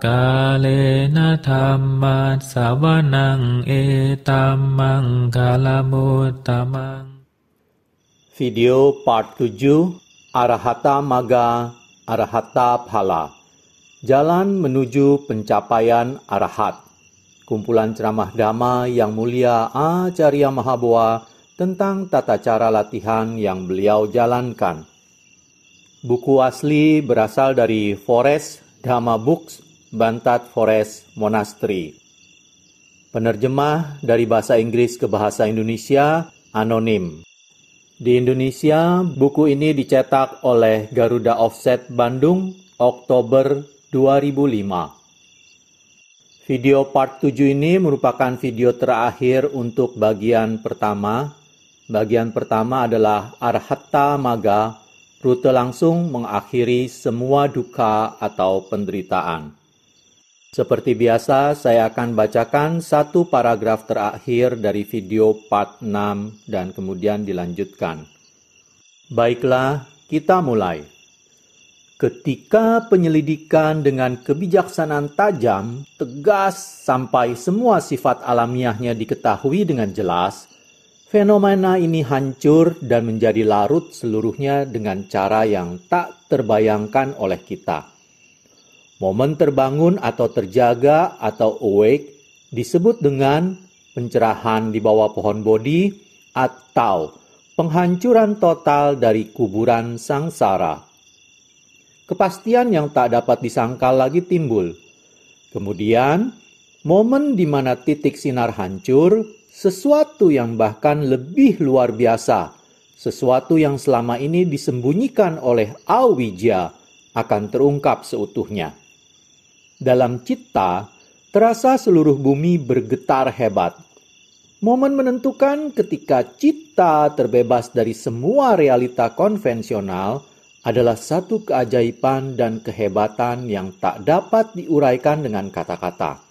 Kalena dhamma sawanang etamang kalamuttamang. Video part 7 Arahata Magga Arahata Phala. Jalan menuju pencapaian arahat. Kumpulan ceramah Dhamma yang mulia Acarya Mahaboa tentang tata cara latihan yang beliau jalankan. Buku asli berasal dari Forest Dhamma Books, Bantat Forest Monastery. Penerjemah dari bahasa Inggris ke bahasa Indonesia anonim. Di Indonesia, buku ini dicetak oleh Garuda Offset Bandung, Oktober 2005. Video part 7 ini merupakan video terakhir untuk bagian pertama. Bagian pertama adalah Arahata Magga, rute langsung mengakhiri semua duka atau penderitaan. Seperti biasa, saya akan bacakan satu paragraf terakhir dari video part 6 dan kemudian dilanjutkan. Baiklah, kita mulai. Ketika penyelidikan dengan kebijaksanaan tajam, tegas sampai semua sifat alamiahnya diketahui dengan jelas, fenomena ini hancur dan menjadi larut seluruhnya dengan cara yang tak terbayangkan oleh kita. Momen terbangun atau terjaga atau awake disebut dengan pencerahan di bawah pohon bodhi atau penghancuran total dari kuburan sangsara. Kepastian yang tak dapat disangkal lagi timbul. Kemudian, momen di mana titik sinar hancur, sesuatu yang bahkan lebih luar biasa, sesuatu yang selama ini disembunyikan oleh awija akan terungkap seutuhnya. Dalam citta, terasa seluruh bumi bergetar hebat. Momen menentukan ketika citta terbebas dari semua realita konvensional adalah satu keajaiban dan kehebatan yang tak dapat diuraikan dengan kata-kata.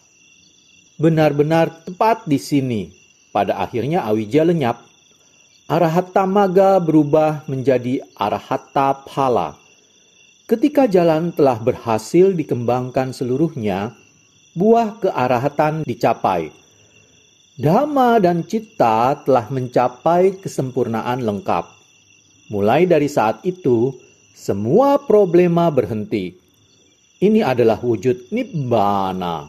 Benar-benar tepat di sini, pada akhirnya awija lenyap. Arahata Magga berubah menjadi Arahata Phala. Ketika jalan telah berhasil dikembangkan seluruhnya, buah kearahatan dicapai. Dhamma dan citta telah mencapai kesempurnaan lengkap. Mulai dari saat itu, semua problema berhenti. Ini adalah wujud nibbana.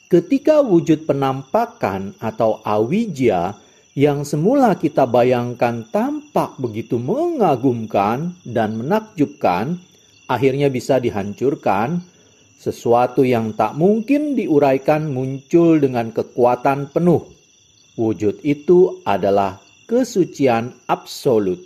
Ketika wujud penampakan atau awija yang semula kita bayangkan tampak begitu mengagumkan dan menakjubkan, akhirnya bisa dihancurkan, sesuatu yang tak mungkin diuraikan muncul dengan kekuatan penuh. Wujud itu adalah kesucian absolut.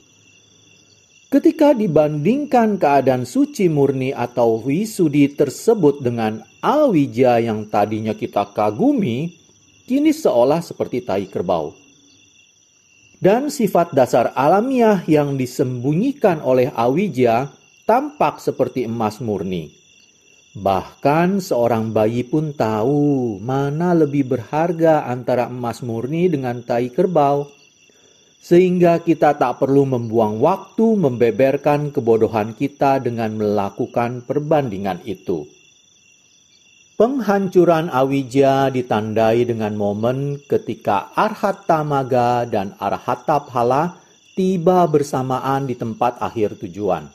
Ketika dibandingkan keadaan suci murni atau wisudi tersebut dengan awija yang tadinya kita kagumi, kini seolah seperti tai kerbau. Dan sifat dasar alamiah yang disembunyikan oleh awija tampak seperti emas murni. Bahkan seorang bayi pun tahu mana lebih berharga antara emas murni dengan tai kerbau. Sehingga kita tak perlu membuang waktu membeberkan kebodohan kita dengan melakukan perbandingan itu. Penghancuran awija ditandai dengan momen ketika Arahata Magga dan Arahata Phala tiba bersamaan di tempat akhir tujuan.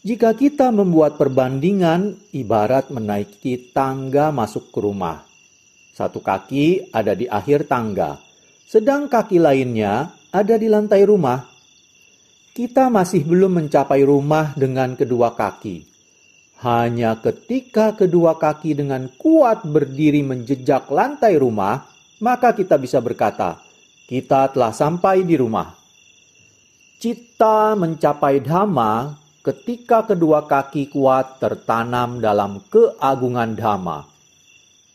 Jika kita membuat perbandingan, ibarat menaiki tangga masuk ke rumah. Satu kaki ada di akhir tangga, sedang kaki lainnya ada di lantai rumah. Kita masih belum mencapai rumah dengan kedua kaki. Hanya ketika kedua kaki dengan kuat berdiri menjejak lantai rumah, maka kita bisa berkata, kita telah sampai di rumah. Citta mencapai Dhamma ketika kedua kaki kuat tertanam dalam keagungan Dhamma.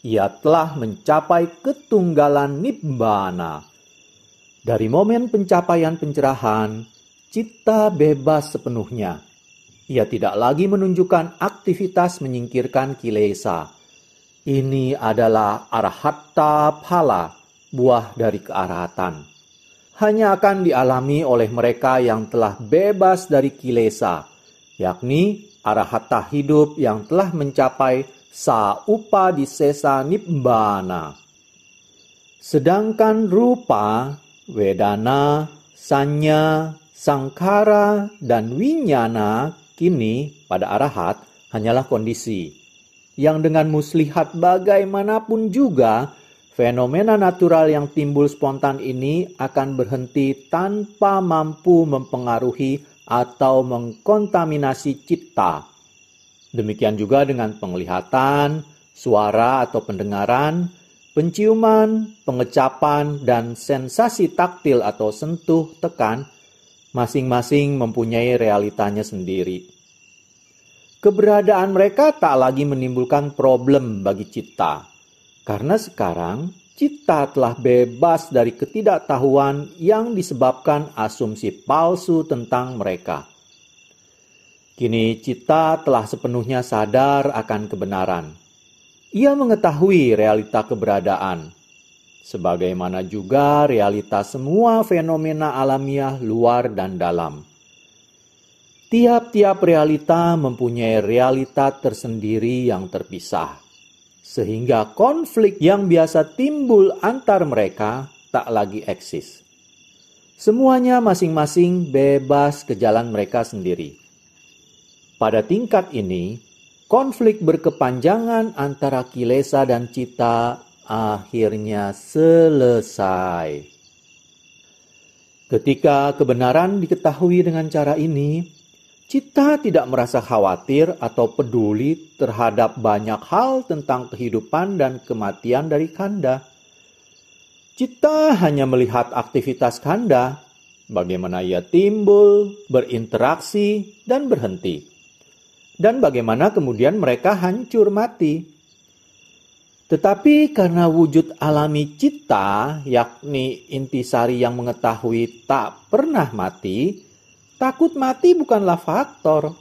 Ia telah mencapai ketunggalan Nibbana. Dari momen pencapaian pencerahan, citta bebas sepenuhnya. Ia tidak lagi menunjukkan aktivitas menyingkirkan kilesa. Ini adalah Arahata Phala, buah dari kearahatan. Hanya akan dialami oleh mereka yang telah bebas dari kilesa, yakni arahata hidup yang telah mencapai saupadisesa nibbana. Sedangkan rupa, wedana, sanya, sangkara, dan winyana kini pada arahat hanyalah kondisi yang dengan muslihat bagaimanapun juga fenomena natural yang timbul spontan ini akan berhenti tanpa mampu mempengaruhi atau mengkontaminasi citta. Demikian juga dengan penglihatan, suara atau pendengaran, penciuman, pengecapan, dan sensasi taktil atau sentuh, tekan, masing-masing mempunyai realitanya sendiri. Keberadaan mereka tak lagi menimbulkan problem bagi citta, karena sekarang citta telah bebas dari ketidaktahuan yang disebabkan asumsi palsu tentang mereka. Kini citta telah sepenuhnya sadar akan kebenaran. Ia mengetahui realita keberadaan, sebagaimana juga realita semua fenomena alamiah luar dan dalam. Tiap-tiap realita mempunyai realita tersendiri yang terpisah, sehingga konflik yang biasa timbul antar mereka tak lagi eksis. Semuanya masing-masing bebas ke jalan mereka sendiri. Pada tingkat ini, konflik berkepanjangan antara kilesa dan citta akhirnya selesai. Ketika kebenaran diketahui dengan cara ini, citta tidak merasa khawatir atau peduli terhadap banyak hal tentang kehidupan dan kematian dari kanda. Citta hanya melihat aktivitas kanda, bagaimana ia timbul, berinteraksi, dan berhenti. Dan bagaimana kemudian mereka hancur mati. Tetapi karena wujud alami citta, yakni intisari yang mengetahui tak pernah mati, takut mati bukanlah faktor.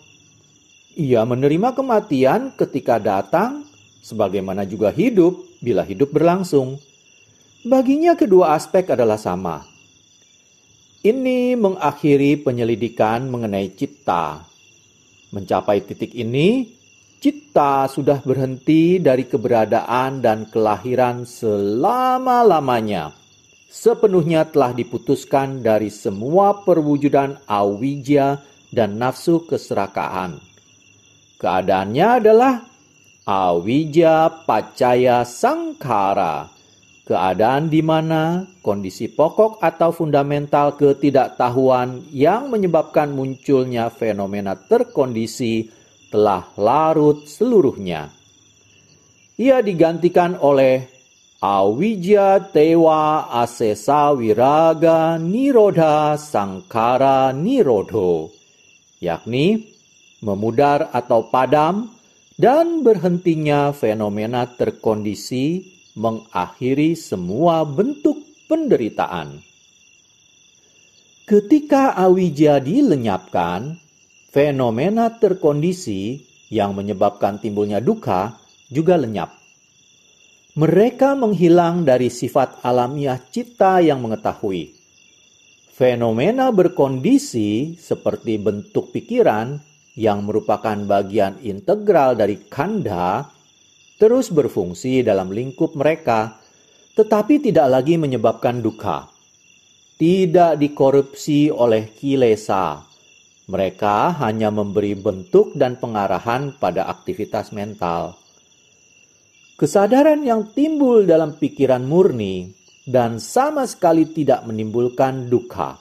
Ia menerima kematian ketika datang, sebagaimana juga hidup bila hidup berlangsung. Baginya kedua aspek adalah sama. Ini mengakhiri penyelidikan mengenai citta. Mencapai titik ini, citta sudah berhenti dari keberadaan dan kelahiran selama-lamanya. Sepenuhnya telah diputuskan dari semua perwujudan awijja dan nafsu keserakaan. Keadaannya adalah awijja paccaya sangkara. Keadaan di mana kondisi pokok atau fundamental ketidaktahuan yang menyebabkan munculnya fenomena terkondisi telah larut seluruhnya. Ia digantikan oleh awijja tewa asesa wiraga nirodha sangkara nirodho, yakni memudar atau padam dan berhentinya fenomena terkondisi mengakhiri semua bentuk penderitaan. Ketika awijja dilenyapkan, fenomena terkondisi yang menyebabkan timbulnya dukkha juga lenyap. Mereka menghilang dari sifat alamiah citta yang mengetahui. Fenomena berkondisi seperti bentuk pikiran yang merupakan bagian integral dari khandha terus berfungsi dalam lingkup mereka, tetapi tidak lagi menyebabkan dukkha. Tidak dikorupsi oleh kilesa. Mereka hanya memberi bentuk dan pengarahan pada aktivitas mental. Kesadaran yang timbul dalam pikiran murni dan sama sekali tidak menimbulkan dukkha.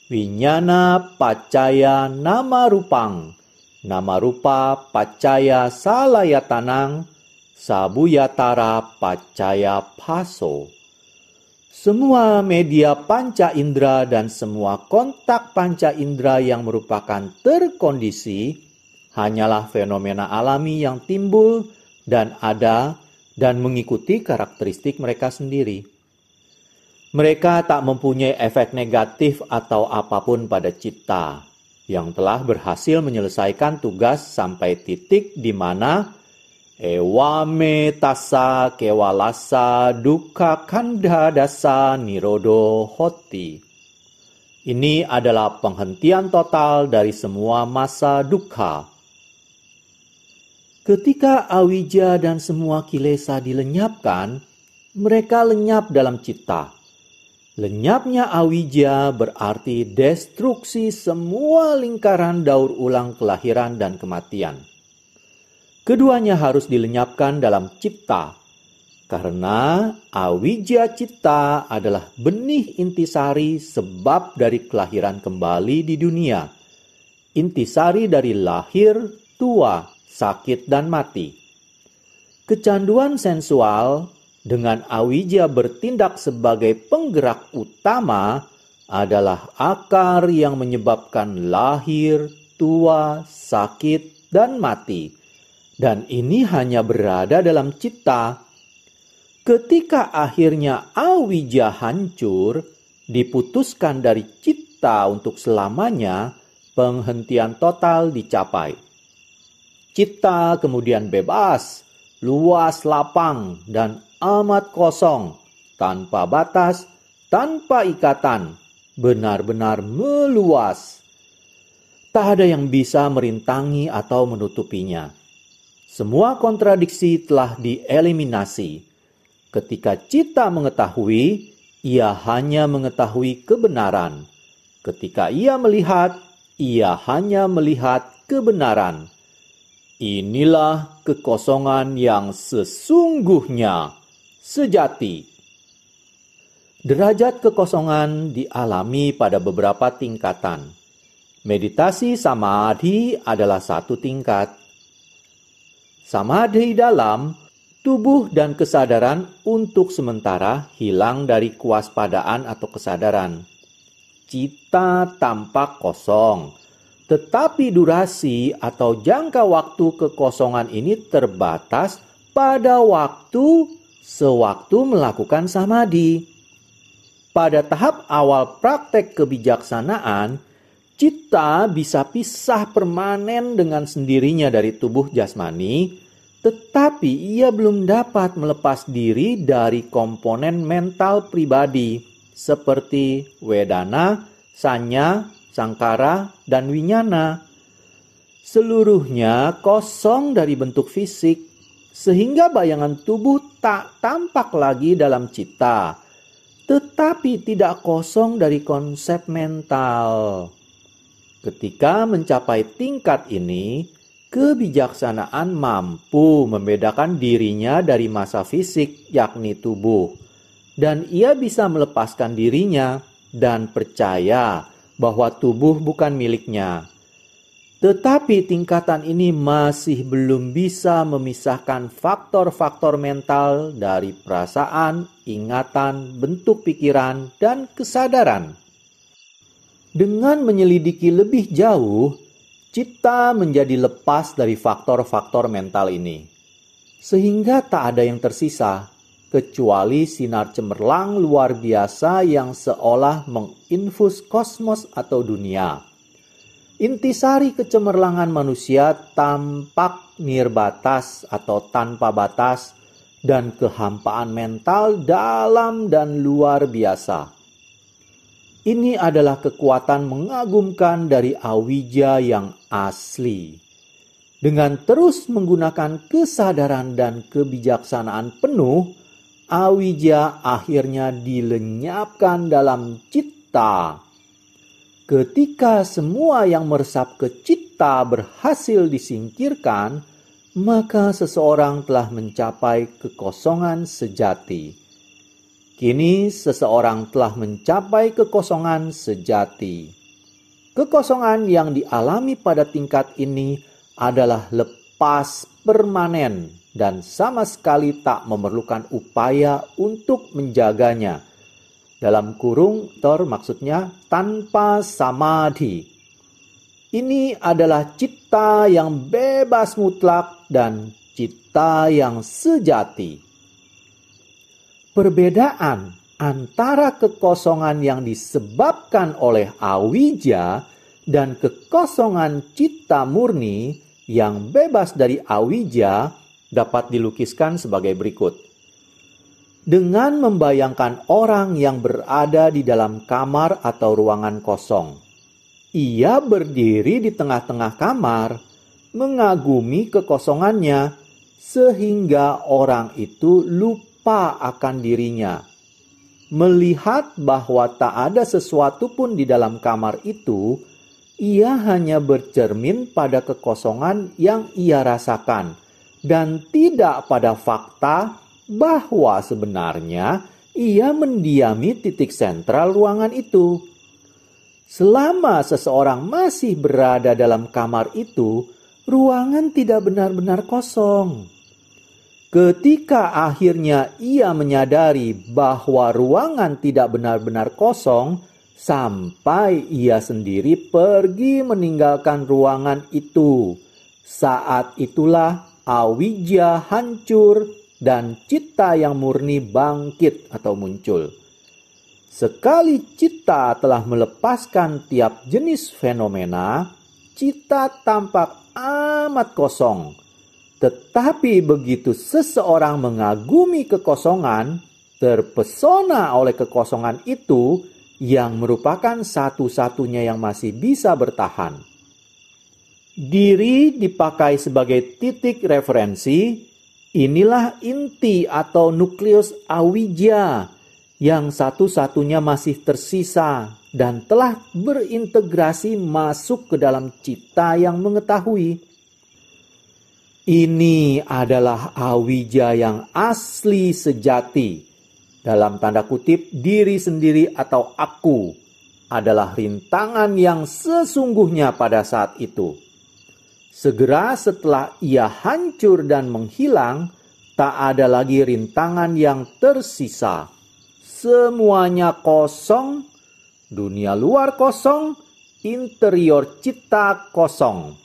Winyana paccaya nama rupang. Nama rupa paccaya salayatanang, sabuyatara paccaya paso. Semua media panca indera dan semua kontak panca indera yang merupakan terkondisi hanyalah fenomena alami yang timbul dan ada dan mengikuti karakteristik mereka sendiri. Mereka tak mempunyai efek negatif atau apapun pada citta yang telah berhasil menyelesaikan tugas sampai titik di mana ewame tassa kewalasa dukkha khandha dasa nirodho hoti. Ini adalah penghentian total dari semua masa dukkha. Ketika awija dan semua kilesa dilenyapkan, mereka lenyap dalam citta. Lenyapnya awija berarti destruksi semua lingkaran daur ulang kelahiran dan kematian. Keduanya harus dilenyapkan dalam citta, karena awija citta adalah benih intisari sebab dari kelahiran kembali di dunia. Intisari dari lahir, tua, sakit, dan mati. Kecanduan sensual dengan awija bertindak sebagai penggerak utama adalah akar yang menyebabkan lahir, tua, sakit, dan mati. Dan ini hanya berada dalam citta. Ketika akhirnya awija hancur, diputuskan dari citta untuk selamanya, penghentian total dicapai. Citta kemudian bebas, luas lapang, dan amat kosong, tanpa batas, tanpa ikatan, benar-benar meluas. Tak ada yang bisa merintangi atau menutupinya. Semua kontradiksi telah dieliminasi. Ketika citta mengetahui, ia hanya mengetahui kebenaran. Ketika ia melihat, ia hanya melihat kebenaran. Inilah kekosongan yang sesungguhnya, sejati. Derajat kekosongan dialami pada beberapa tingkatan. Meditasi samadhi adalah satu tingkat. Samadhi dalam, tubuh dan kesadaran untuk sementara hilang dari kewaspadaan atau kesadaran. Citta tampak kosong, tetapi durasi atau jangka waktu kekosongan ini terbatas pada waktu sewaktu melakukan samadhi. Pada tahap awal praktek kebijaksanaan, citta bisa pisah permanen dengan sendirinya dari tubuh jasmani, tetapi ia belum dapat melepas diri dari komponen mental pribadi seperti wedana, sanya, sangkara, dan winyana. Seluruhnya kosong dari bentuk fisik, sehingga bayangan tubuh tak tampak lagi dalam citta, tetapi tidak kosong dari konsep mental. Ketika mencapai tingkat ini, kebijaksanaan mampu membedakan dirinya dari massa fisik, yakni tubuh. Dan ia bisa melepaskan dirinya dan percaya bahwa tubuh bukan miliknya. Tetapi tingkatan ini masih belum bisa memisahkan faktor-faktor mental dari perasaan, ingatan, bentuk pikiran, dan kesadaran. Dengan menyelidiki lebih jauh, citta menjadi lepas dari faktor-faktor mental ini. Sehingga tak ada yang tersisa, kecuali sinar cemerlang luar biasa yang seolah menginfus kosmos atau dunia. Intisari kecemerlangan manusia tampak nirbatas atau tanpa batas, dan kehampaan mental dalam dan luar biasa. Ini adalah kekuatan mengagumkan dari awija yang asli. Dengan terus menggunakan kesadaran dan kebijaksanaan penuh, awija akhirnya dilenyapkan dalam citta. Ketika semua yang meresap ke citta berhasil disingkirkan, maka seseorang telah mencapai kekosongan sejati. Kini seseorang telah mencapai kekosongan sejati. Kekosongan yang dialami pada tingkat ini adalah lepas permanen dan sama sekali tak memerlukan upaya untuk menjaganya. Dalam kurung, maksudnya tanpa samadhi. Ini adalah citta yang bebas mutlak dan citta yang sejati. Perbedaan antara kekosongan yang disebabkan oleh awija dan kekosongan citta murni yang bebas dari awija dapat dilukiskan sebagai berikut. dengan membayangkan orang yang berada di dalam kamar atau ruangan kosong. Ia berdiri di tengah-tengah kamar, mengagumi kekosongannya, sehingga orang itu lupa akan dirinya. Melihat bahwa tak ada sesuatu pun di dalam kamar itu, ia hanya bercermin pada kekosongan yang ia rasakan, dan tidak pada fakta bahwa sebenarnya ia mendiami titik sentral ruangan itu. Selama seseorang masih berada dalam kamar itu, ruangan tidak benar-benar kosong. Ketika akhirnya ia menyadari bahwa ruangan tidak benar-benar kosong, sampai ia sendiri pergi meninggalkan ruangan itu. Saat itulah awija hancur dan citta yang murni bangkit atau muncul. Sekali citta telah melepaskan tiap jenis fenomena, citta tampak amat kosong. Tetapi begitu seseorang mengagumi kekosongan, terpesona oleh kekosongan itu yang merupakan satu-satunya yang masih bisa bertahan. Diri dipakai sebagai titik referensi. Inilah inti atau nukleus awija yang satu-satunya masih tersisa dan telah berintegrasi masuk ke dalam citta yang mengetahui. Ini adalah awija yang asli sejati. Dalam tanda kutip, diri sendiri atau aku adalah rintangan yang sesungguhnya pada saat itu. Segera setelah ia hancur dan menghilang, tak ada lagi rintangan yang tersisa. Semuanya kosong, dunia luar kosong, interior citta kosong.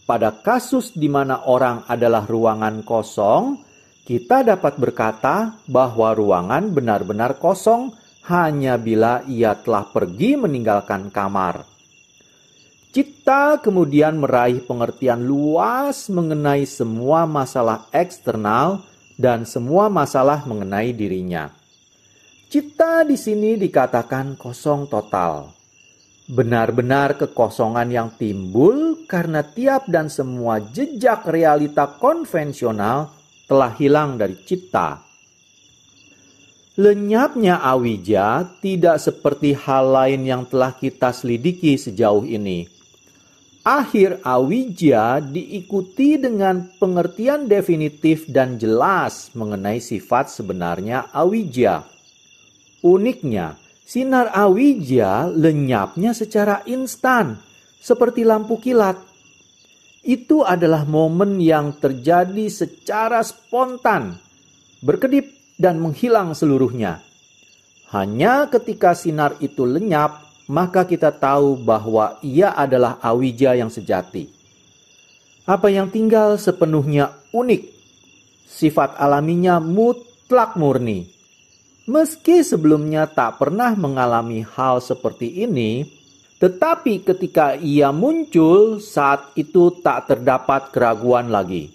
Pada kasus di mana orang adalah ruangan kosong, kita dapat berkata bahwa ruangan benar-benar kosong hanya bila ia telah pergi meninggalkan kamar. Citta kemudian meraih pengertian luas mengenai semua masalah eksternal dan semua masalah mengenai dirinya. Citta di sini dikatakan kosong total. Benar-benar kekosongan yang timbul karena tiap dan semua jejak realita konvensional telah hilang dari citta. Lenyapnya awija tidak seperti hal lain yang telah kita selidiki sejauh ini. Akhir awija diikuti dengan pengertian definitif dan jelas mengenai sifat sebenarnya awija. Uniknya, sinar awija lenyapnya secara instan, seperti lampu kilat. Itu adalah momen yang terjadi secara spontan, berkedip dan menghilang seluruhnya. Hanya ketika sinar itu lenyap, maka kita tahu bahwa ia adalah awija yang sejati. Apa yang tinggal sepenuhnya unik. Sifat alaminya mutlak murni. Meski sebelumnya tak pernah mengalami hal seperti ini, tetapi ketika ia muncul, saat itu tak terdapat keraguan lagi.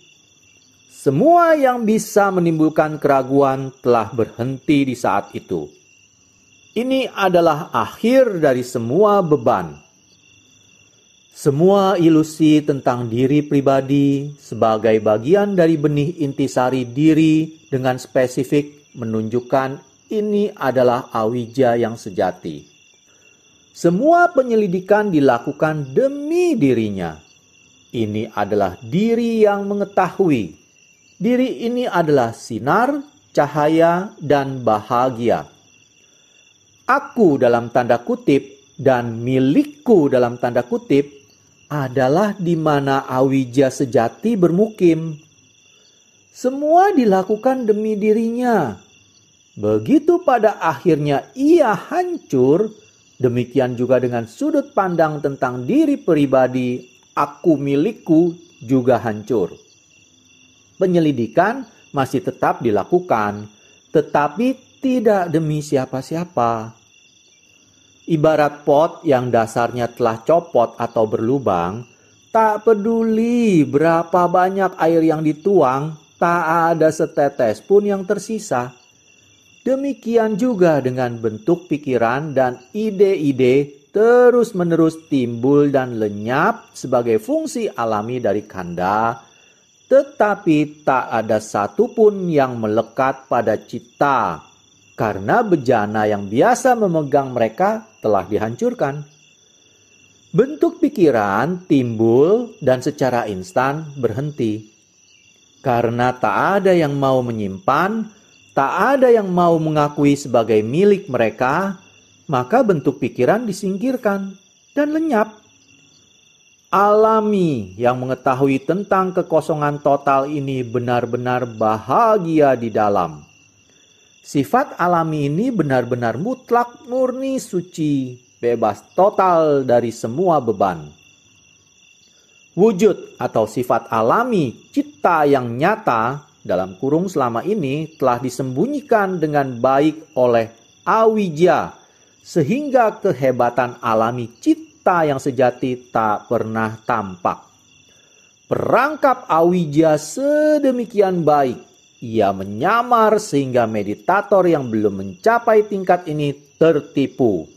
Semua yang bisa menimbulkan keraguan telah berhenti di saat itu. Ini adalah akhir dari semua beban. Semua ilusi tentang diri pribadi sebagai bagian dari benih intisari diri dengan spesifik menunjukkan ini adalah awija yang sejati. Semua penyelidikan dilakukan demi dirinya. Ini adalah diri yang mengetahui. Diri ini adalah sinar, cahaya, dan bahagia. Aku dalam tanda kutip dan milikku dalam tanda kutip adalah di mana awija sejati bermukim. Semua dilakukan demi dirinya. Begitu pada akhirnya ia hancur, demikian juga dengan sudut pandang tentang diri pribadi, aku milikku juga hancur. Penyelidikan masih tetap dilakukan, tetapi tidak demi siapa-siapa. Ibarat pot yang dasarnya telah copot atau berlubang, tak peduli berapa banyak air yang dituang, tak ada setetes pun yang tersisa. Demikian juga dengan bentuk pikiran dan ide-ide terus-menerus timbul dan lenyap sebagai fungsi alami dari kanda, tetapi tak ada satupun yang melekat pada citta, karena bejana yang biasa memegang mereka telah dihancurkan. Bentuk pikiran timbul dan secara instan berhenti. Karena tak ada yang mau menyimpan, tak ada yang mau mengakui sebagai milik mereka, maka bentuk pikiran disingkirkan dan lenyap. Alami yang mengetahui tentang kekosongan total ini benar-benar bahagia di dalam. Sifat alami ini benar-benar mutlak, murni, suci, bebas total dari semua beban. Wujud atau sifat alami citta yang nyata dalam kurung selama ini telah disembunyikan dengan baik oleh awija, sehingga kehebatan alami citta yang sejati tak pernah tampak. Perangkap awija sedemikian baik, ia menyamar sehingga meditator yang belum mencapai tingkat ini tertipu.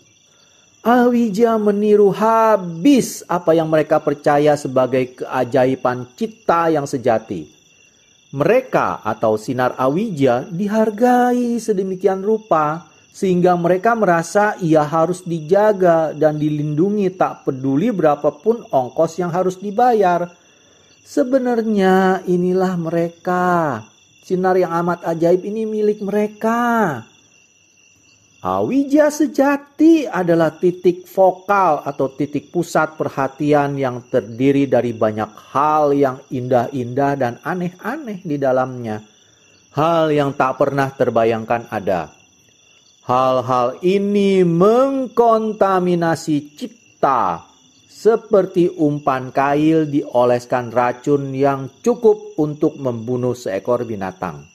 Awija meniru habis apa yang mereka percaya sebagai keajaiban citta yang sejati. Mereka atau sinar awija dihargai sedemikian rupa sehingga mereka merasa ia harus dijaga dan dilindungi tak peduli berapapun ongkos yang harus dibayar. Sebenarnya inilah mereka. Sinar yang amat ajaib ini milik mereka. Awija sejati adalah titik fokal atau titik pusat perhatian yang terdiri dari banyak hal yang indah-indah dan aneh-aneh di dalamnya. Hal yang tak pernah terbayangkan ada. Hal-hal ini mengkontaminasi cipta, seperti umpan kail dioleskan racun yang cukup untuk membunuh seekor binatang.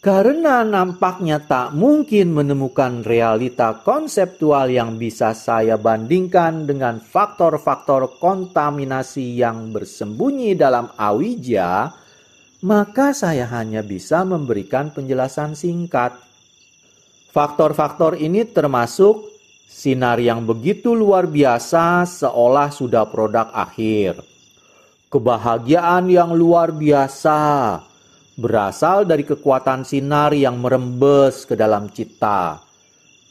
Karena nampaknya tak mungkin menemukan realita konseptual yang bisa saya bandingkan dengan faktor-faktor kontaminasi yang bersembunyi dalam awija, maka saya hanya bisa memberikan penjelasan singkat. Faktor-faktor ini termasuk sinar yang begitu luar biasa seolah sudah produk akhir. Kebahagiaan yang luar biasa berasal dari kekuatan sinar yang merembes ke dalam citta.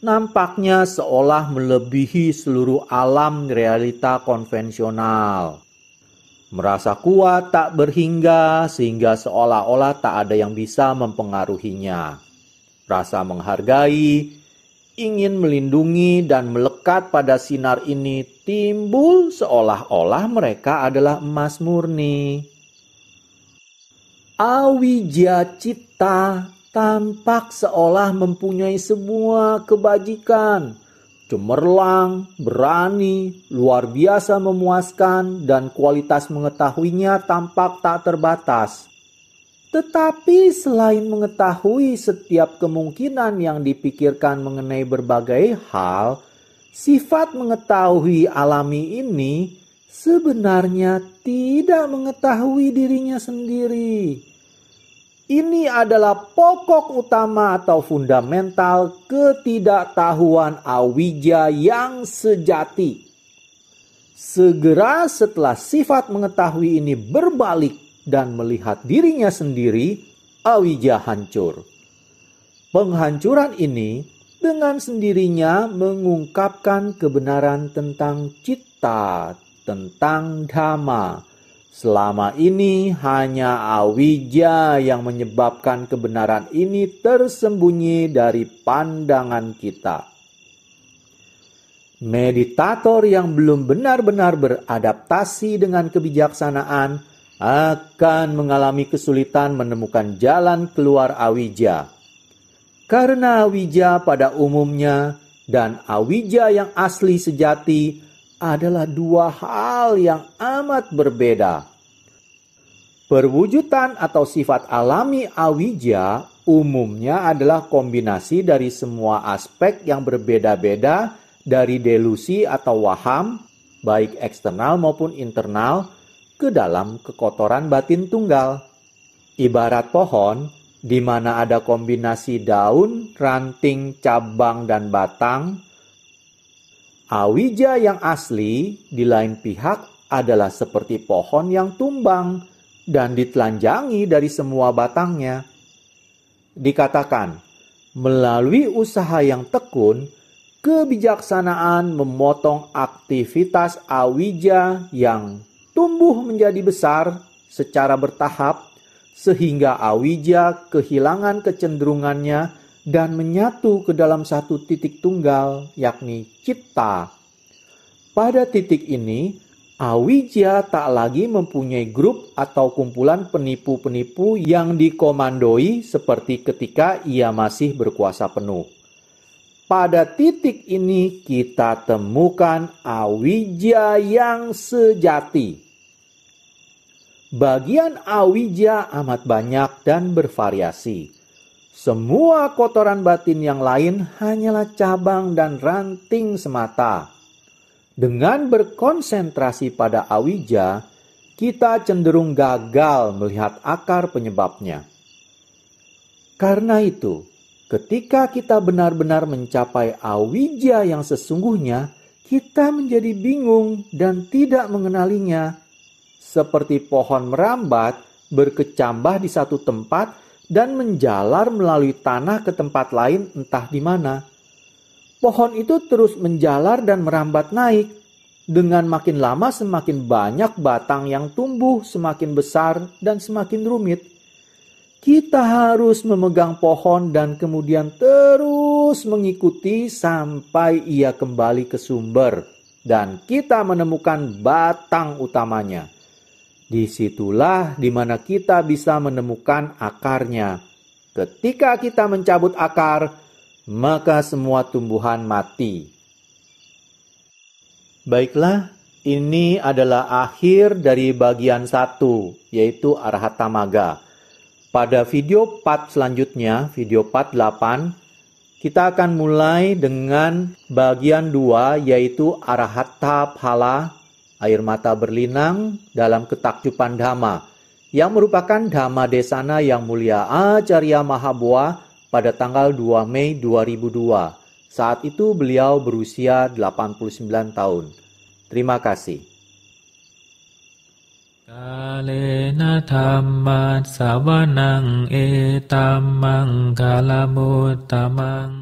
Nampaknya seolah melebihi seluruh alam realita konvensional. Merasa kuat tak berhingga sehingga seolah-olah tak ada yang bisa mempengaruhinya. Rasa menghargai, ingin melindungi dan melekat pada sinar ini timbul seolah-olah mereka adalah emas murni. Awija citta tampak seolah mempunyai semua kebajikan, cemerlang, berani, luar biasa memuaskan, dan kualitas mengetahuinya tampak tak terbatas. Tetapi selain mengetahui setiap kemungkinan yang dipikirkan mengenai berbagai hal, sifat mengetahui alami ini sebenarnya tidak mengetahui dirinya sendiri. Ini adalah pokok utama atau fundamental ketidaktahuan awija yang sejati. Segera setelah sifat mengetahui ini berbalik dan melihat dirinya sendiri, awija hancur. Penghancuran ini dengan sendirinya mengungkapkan kebenaran tentang citta, tentang dhamma. Selama ini hanya awija yang menyebabkan kebenaran ini tersembunyi dari pandangan kita. Meditator yang belum benar-benar beradaptasi dengan kebijaksanaan akan mengalami kesulitan menemukan jalan keluar awija. Karena awija pada umumnya dan awija yang asli sejati adalah dua hal yang amat berbeda. Perwujudan atau sifat alami awija umumnya adalah kombinasi dari semua aspek yang berbeda-beda dari delusi atau waham, baik eksternal maupun internal, ke dalam kekotoran batin tunggal. Ibarat pohon, di mana ada kombinasi daun, ranting, cabang, dan batang. Awija yang asli di lain pihak adalah seperti pohon yang tumbang dan ditelanjangi dari semua batangnya. Dikatakan, melalui usaha yang tekun, kebijaksanaan memotong aktivitas awija yang tumbuh menjadi besar secara bertahap, sehingga awija kehilangan kecenderungannya dan menyatu ke dalam satu titik tunggal, yakni citta. Pada titik ini, awija tak lagi mempunyai grup atau kumpulan penipu-penipu yang dikomandoi seperti ketika ia masih berkuasa penuh. Pada titik ini kita temukan awija yang sejati. Bagian awija amat banyak dan bervariasi. Semua kotoran batin yang lain hanyalah cabang dan ranting semata. Dengan berkonsentrasi pada awija, kita cenderung gagal melihat akar penyebabnya. Karena itu, ketika kita benar-benar mencapai awija yang sesungguhnya, kita menjadi bingung dan tidak mengenalinya. Seperti pohon merambat, berkecambah di satu tempat dan menjalar melalui tanah ke tempat lain entah di mana. Pohon itu terus menjalar dan merambat naik. Dengan makin lama semakin banyak batang yang tumbuh, semakin besar dan semakin rumit. Kita harus memegang pohon dan kemudian terus mengikuti sampai ia kembali ke sumber dan kita menemukan batang utamanya. Disitulah di mana kita bisa menemukan akarnya. Ketika kita mencabut akar, maka semua tumbuhan mati. Baiklah, ini adalah akhir dari bagian 1, yaitu Arhata Magga. Pada video part selanjutnya, video part 8, kita akan mulai dengan bagian 2, yaitu Arhata Phala, air mata berlinang dalam ketakjuban Dhamma, yang merupakan Dhamma Desana yang mulia Acarya Mahaboa pada tanggal 2 Mei 2002. Saat itu beliau berusia 89 tahun. Terima kasih. Kalena dhamma savanang etamang kalamutamang